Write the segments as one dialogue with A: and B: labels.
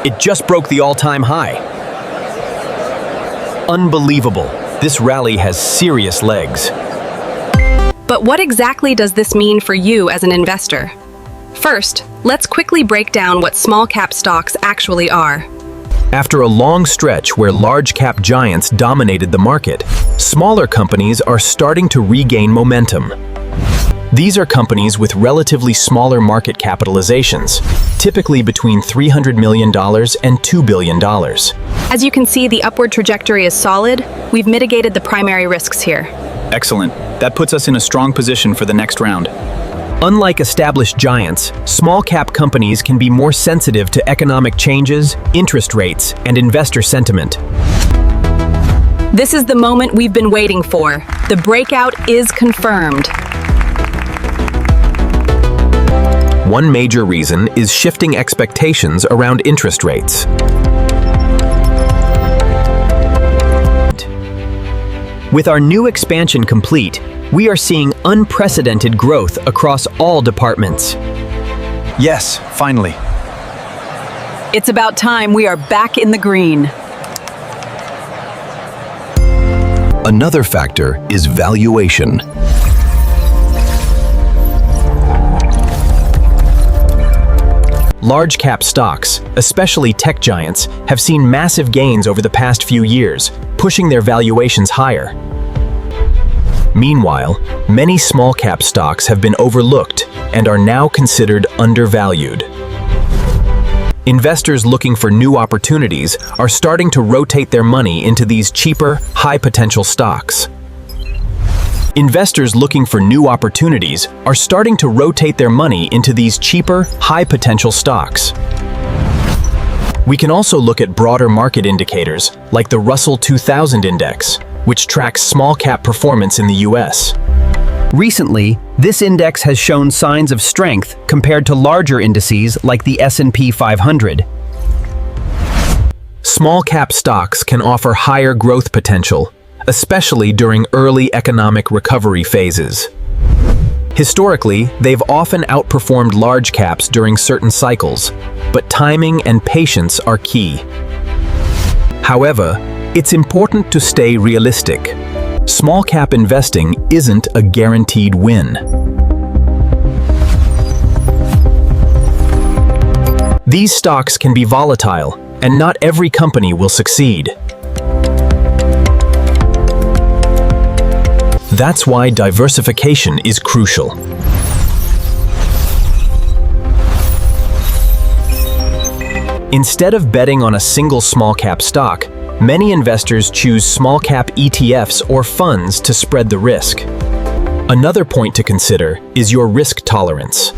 A: It just broke the all-time high. Unbelievable. This rally has serious legs.
B: But what exactly does this mean for you as an investor? First, let's quickly break down what small-cap stocks actually are.
A: After a long stretch where large-cap giants dominated the market, smaller companies are starting to regain momentum. These are companies with relatively smaller market capitalizations, typically between $300 million and $2 billion.
B: As you can see, the upward trajectory is solid. We've mitigated the primary risks here.
C: Excellent. That puts us in a strong position for the next round.
A: Unlike established giants, small-cap companies can be more sensitive to economic changes, interest rates, and investor sentiment.
B: This is the moment we've been waiting for. The breakout is confirmed.
A: One major reason is shifting expectations around interest rates. With our new expansion complete, we are seeing unprecedented growth across all departments.
C: Yes, finally.
B: It's about time we are back in the green.
D: Another factor is valuation.
A: Large-cap stocks, especially tech giants, have seen massive gains over the past few years, pushing their valuations higher. Meanwhile, many small-cap stocks have been overlooked and are now considered undervalued. Investors looking for new opportunities are starting to rotate their money into these cheaper, high-potential stocks. Investors looking for new opportunities are starting to rotate their money into these cheaper, high-potential stocks. We can also look at broader market indicators, like the Russell 2000 Index, which tracks small-cap performance in the US. Recently, this index has shown signs of strength compared to larger indices like the S&P 500. Small-cap stocks can offer higher growth potential, especially during early economic recovery phases. Historically, they've often outperformed large caps during certain cycles, but timing and patience are key. However, it's important to stay realistic. Small cap investing isn't a guaranteed win. These stocks can be volatile, and not every company will succeed. That's why diversification is crucial. Instead of betting on a single small-cap stock, many investors choose small-cap ETFs or funds to spread the risk. Another point to consider is your risk tolerance.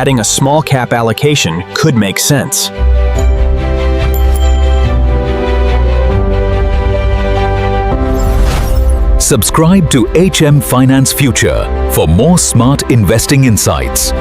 A: Adding a small cap allocation could make sense.
D: Subscribe to HM Finance Future for more smart investing insights.